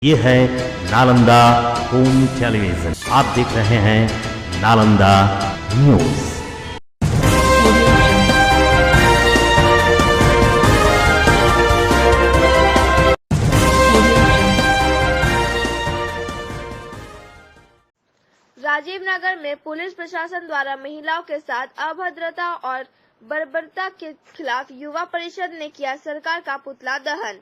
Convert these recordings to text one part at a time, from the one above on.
ये है Nalanda home television. आप देख रहे हैं नालंदा न्यूज। राजीव नगर में पुलिस प्रशासन द्वारा महिलाओं के साथ अभद्रता और बर्बरता के खिलाफ युवा परिषद ने किया सरकार का पुतला दहन।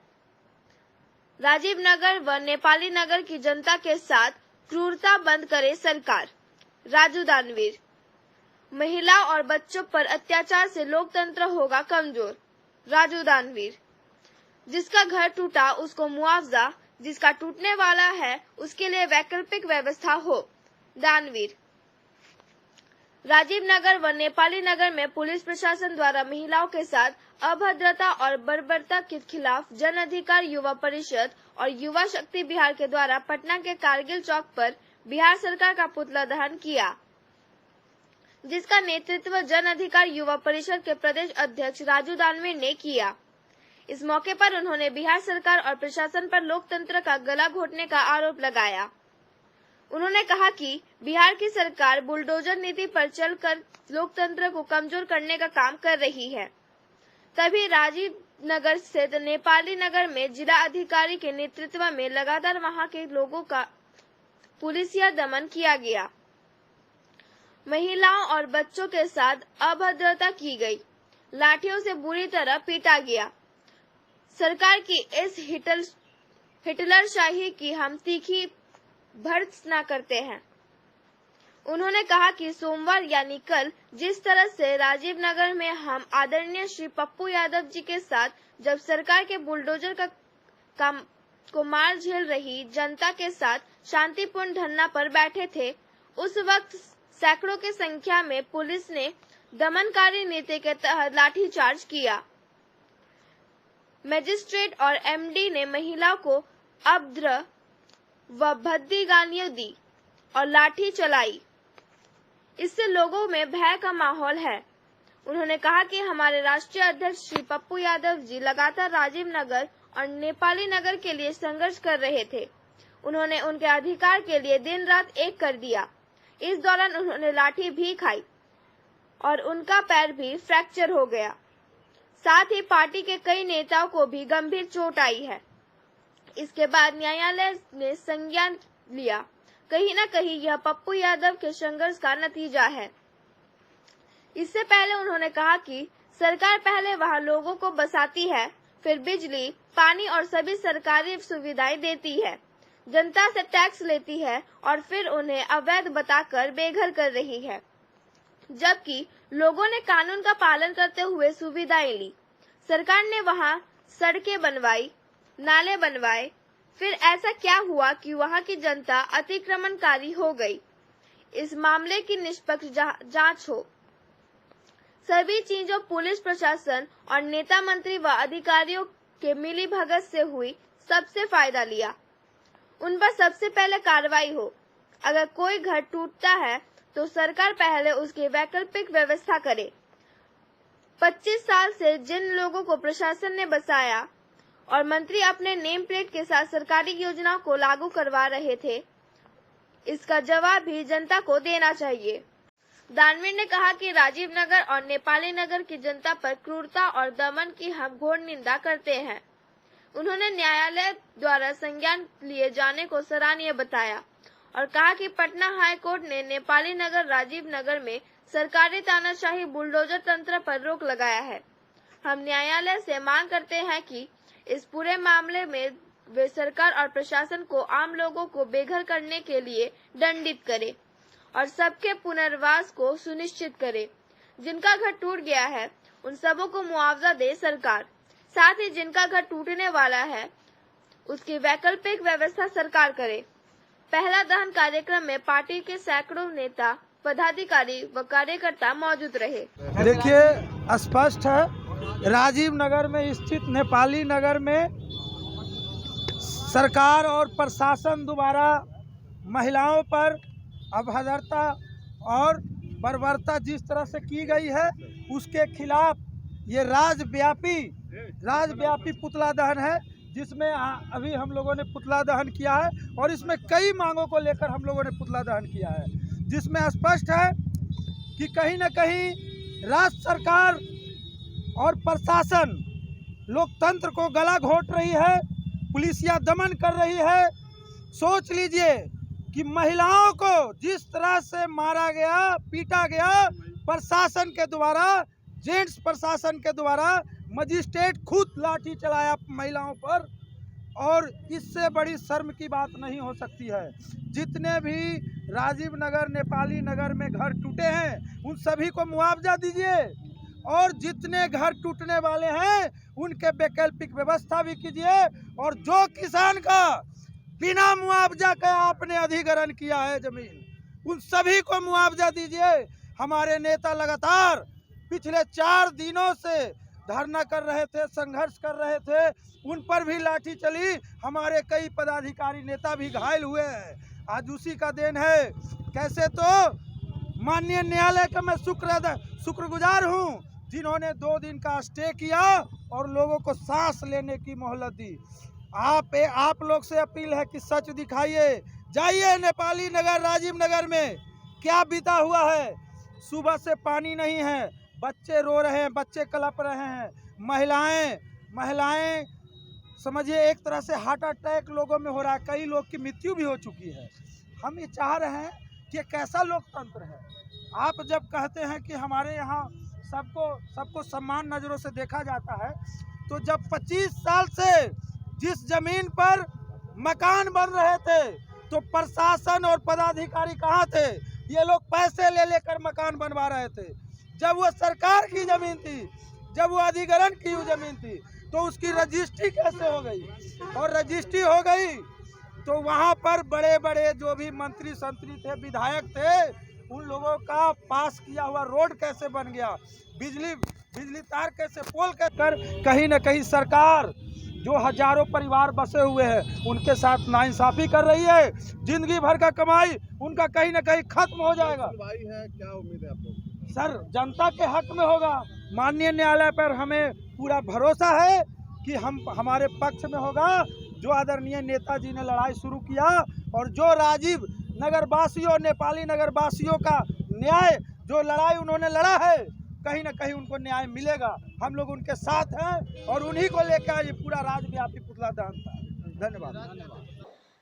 राजीव नगर व नेपाली नगर की जनता के साथ क्रूरता बंद करे सरकार। राजू दानवीर। महिला और बच्चों पर अत्याचार से लोकतंत्र होगा कमजोर। राजू दानवीर। जिसका घर टूटा उसको मुआवजा, जिसका टूटने वाला है उसके लिए वैकल्पिक व्यवस्था हो। दानवीर। राजीव नगर व नेपाली नगर में पुलिस प्रशासन द्वारा महिलाओं के साथ अभद्रता और बर्बरता के खिलाफ जन अधिकार युवा परिषद और युवा शक्ति बिहार के द्वारा पटना के कारगिल चौक पर बिहार सरकार का पुतला दहन किया, जिसका नेतृत्व जन अधिकार युवा परिषद के प्रदेश अध्यक्ष राजू दानवीर ने किया। इस मौके पर उन्होंने बिहार सरकार और प्रशासन पर लोकतंत्र का गला घोटने का आरोप लगाया। उन्होंने कहा कि बिहार की सरकार बुलडोजर नीति पर चलकर लोकतंत्र को कमजोर करने का काम कर रही है। तभी राजीव नगर स्थित नेपाली नगर में जिला अधिकारी के नेतृत्व में लगातार वहां के लोगों का पुलिसिया दमन किया गया। महिलाओं और बच्चों के साथ अभद्रता की गई, लाठियों से बुरी तरह पीटा गया। सरकार की इस हिटलरशाही की हम तीखी भर्त्सना करते हैं। उन्होंने कहा कि सोमवार यानी कल जिस तरह से राजीव नगर में हम आदरणीय श्री पप्पू यादव जी के साथ जब सरकार के बुलडोजर का काम को मार झेल रही जनता के साथ शांतिपूर्ण धरना पर बैठे थे, उस वक्त सैकड़ों की संख्या में पुलिस ने दमनकारी नीति के तहत लाठीचार्ज किया। मजिस्ट्रेट और एमडी ने महिलाओं को अभद्र व भद्दी गालियां दी और लाठी चलाई। इससे लोगों में भय का माहौल है। उन्होंने कहा कि हमारे राष्ट्रीय अध्यक्ष श्री पप्पू यादव जी लगातार राजीव नगर और नेपाली नगर के लिए संघर्ष कर रहे थे। उन्होंने उनके अधिकार के लिए दिन रात एक कर दिया। इस दौरान उन्होंने लाठी भी खाई और उनका पैर भी फ्रैक्चर हो गया। साथ ही पार्टी के कई नेताओं को भी गंभीर चोट आई है। इसके बाद न्यायालय ने संज्ञान लिया। कहीं न कहीं यह पप्पू यादव के संघर्ष का नतीजा है। इससे पहले उन्होंने कहा कि सरकार पहले वहां लोगों को बसाती है, फिर बिजली, पानी और सभी सरकारी सुविधाएं देती है, जनता से टैक्स लेती है और फिर उन्हें अवैध बताकर बेघर कर रही है, जबकि लोगों ने कानून का पालन करते हुए सुविधाएं ली। सरकार ने वहां सड़कें बनवाई, नाले बनवाए, फिर ऐसा क्या हुआ कि वहां की जनता अतिक्रमणकारी हो गई। इस मामले की निष्पक्ष जांच हो। सभी चीजों पुलिस प्रशासन और नेता मंत्री व अधिकारियों के मिली भगत से हुई, सबसे फायदा लिया। उन पर सबसे पहले कार्रवाई हो। अगर कोई घर टूटता है तो सरकार पहले उसकी वैकल्पिक व्यवस्था करे। 25 साल से जिन लोगों को प्रशासन ने बसाया और मंत्री अपने नेम प्लेट के साथ सरकारी योजनाओं को लागू करवा रहे थे, इसका जवाब भी जनता को देना चाहिए। दानवीर ने कहा कि राजीव नगर और नेपाली नगर की जनता पर क्रूरता और दमन की हम घोर निंदा करते हैं। उन्होंने न्यायालय द्वारा संज्ञान लिए जाने को सराहनीय बताया और कहा कि पटना हाई कोर्ट ने नेपाली नगर राजीव नगर में सरकारी तानाशाही बुलडोजर तंत्र पर रोक लगाया है। हम न्यायालय से मांग करते हैं कि इस पूरे मामले में वे सरकार और प्रशासन को आम लोगों को बेघर करने के लिए दंडित करे और सबके पुनर्वास को सुनिश्चित करे। जिनका घर टूट गया है उन सबों को मुआवजा दे सरकार। साथ ही जिनका घर टूटने वाला है उसकी वैकल्पिक व्यवस्था सरकार करे। पहला दहन कार्यक्रम में पार्टी के सैकड़ों नेता, पदाधिकारी व कार्यकर्ता मौजूद रहे। देखिए, स्पष्ट है, राजीव नगर में स्थित नेपाली नगर में सरकार और प्रशासन द्वारा महिलाओं पर अभद्रता और बर्बरता जिस तरह से की गई है, उसके खिलाफ ये राज्यव्यापी पुतला दहन है। जिसमें अभी हम लोगों ने पुतला दहन किया है और इसमें कई मांगों को लेकर हम लोगों ने पुतला दहन किया है, जिसमें स्पष्ट है कि कहीं न कहीं राज्य सरकार और प्रशासन लोकतंत्र को गला घोंट रही है, पुलिसिया दमन कर रही है। सोच लीजिए कि महिलाओं को जिस तरह से मारा गया, पीटा गया प्रशासन के द्वारा, जेंट्स प्रशासन के द्वारा, मजिस्ट्रेट खुद लाठी चलाया महिलाओं पर, और इससे बड़ी शर्म की बात नहीं हो सकती है। जितने भी राजीव नगर, नेपाली नगर में घर टूटे हैं उन सभी को मुआवजा दीजिए, और जितने घर टूटने वाले हैं उनके वैकल्पिक व्यवस्था भी कीजिए, और जो किसान का बिना मुआवजा के आपने अधिग्रहण किया है जमीन, उन सभी को मुआवजा दीजिए। हमारे नेता लगातार पिछले 4 दिनों से धरना कर रहे थे, संघर्ष कर रहे थे, उन पर भी लाठी चली, हमारे कई पदाधिकारी नेता भी घायल हुए हैं। आज उसी का देन है। कैसे तो माननीय न्यायालय का मैं शुक्रगुजार हूँ जिन्होंने 2 दिन का स्टे किया और लोगों को सांस लेने की मोहलत दी। आप लोग से अपील है कि सच दिखाइए, जाइए नेपाली नगर, राजीव नगर में क्या बीता हुआ है। सुबह से पानी नहीं है, बच्चे रो रहे हैं, बच्चे कलप रहे हैं, महिलाएं समझिए एक तरह से हार्ट अटैक लोगों में हो रहा है, कई लोग की मृत्यु भी हो चुकी है। हम ये चाह रहे हैं कि कैसा लोकतंत्र है। आप जब कहते हैं कि हमारे यहाँ सबको समान नज़रों से देखा जाता है, तो जब 25 साल से जिस जमीन पर मकान बन रहे थे तो प्रशासन और पदाधिकारी कहाँ थे? ये लोग पैसे ले लेकर मकान बनवा रहे थे। जब वो सरकार की ज़मीन थी, जब वो अधिग्रहण की हुई ज़मीन थी, तो उसकी रजिस्ट्री कैसे हो गई? और रजिस्ट्री हो गई तो वहाँ पर बड़े बड़े जो भी मंत्री संतरी थे, विधायक थे, उन लोगों का पास किया हुआ रोड कैसे बन गया, बिजली तार कैसे, पोल कर, कहीं न कहीं सरकार जो हजारों परिवार बसे हुए हैं उनके साथ नाइंसाफी कर रही है। जिंदगी भर का कमाई उनका कहीं न कहीं खत्म हो जाएगा। क्या उम्मीद है आपको? सर, जनता के हक में होगा। माननीय न्यायालय पर हमें पूरा भरोसा है कि हमारे पक्ष में होगा। जो आदरणीय नेताजी ने लड़ाई शुरू किया और जो राजीव नगर वासियों, नेपाली नगर वासियों का न्याय, जो लड़ाई उन्होंने लड़ा है, कहीं न कहीं उनको न्याय मिलेगा। हम लोग उनके साथ हैं और उन्हीं को लेकर ये पूरा राज्यव्यापी पुतला दहन था। धन्यवाद।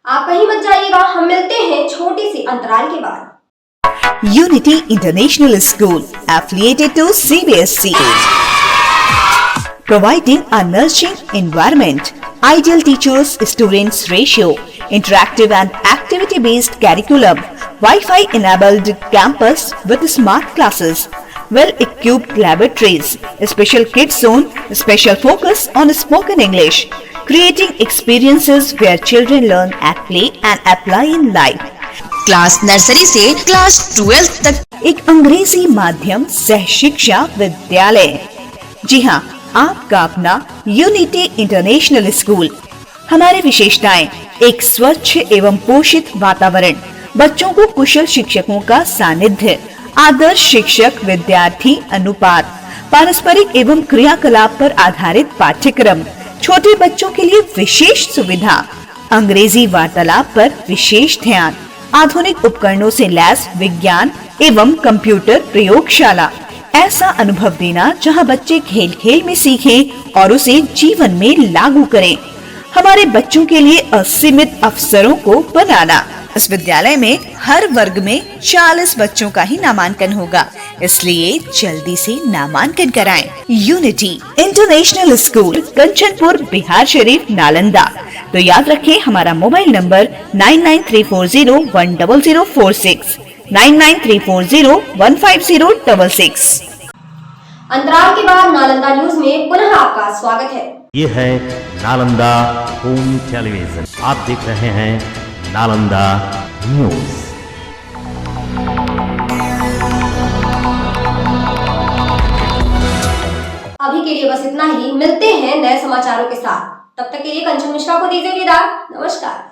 आप कहीं मत जाइएगा, हम मिलते हैं छोटी सी अंतराल के बाद। Unity International School, affiliated to CBSE, providing a nurturing environment, ideal teachers students ratio, interactive and activity based curriculum, Wi-Fi enabled campus with smart classes, well equipped laboratories, special kids zone, special focus on spoken English, creating experiences where children learn at play and apply in life. Class nursery से class 12 तक एक अंग्रेजी माध्यम सह शिक्षा विद्यालय। जी हाँ, आपका अपना यूनिटी इंटरनेशनल स्कूल। हमारी विशेषताएं: एक स्वच्छ एवं पोषित वातावरण, बच्चों को कुशल शिक्षकों का सानिध्य, आदर्श शिक्षक विद्यार्थी अनुपात, पारस्परिक एवं क्रियाकलाप पर आधारित पाठ्यक्रम, छोटे बच्चों के लिए विशेष सुविधा, अंग्रेजी वार्तालाप पर विशेष ध्यान, आधुनिक उपकरणों से लैस विज्ञान एवं कंप्यूटर प्रयोगशाला। ऐसा अनुभव देना जहां बच्चे खेल खेल में सीखें और उसे जीवन में लागू करें। हमारे बच्चों के लिए असीमित अवसरों को बनाना। इस विद्यालय में हर वर्ग में 40 बच्चों का ही नामांकन होगा, इसलिए जल्दी से नामांकन कराएं। Unity International School, Kanchanpur, Bihar Sharif, Nalanda. तो याद रखें हमारा मोबाइल नंबर 9934010046, 9934015066। अंतराल के बाद नालंदा न्यूज में पुनः आपका स्वागत है। ये है नालंदा होम टेलीविजन। आप देख रहे हैं नालंदा न्यूज। अभी के लिए बस इतना ही। मिलते हैं नए समाचारों के साथ। तब तक के लिए कंचन मिश्रा को दीजिए विदा। नमस्कार।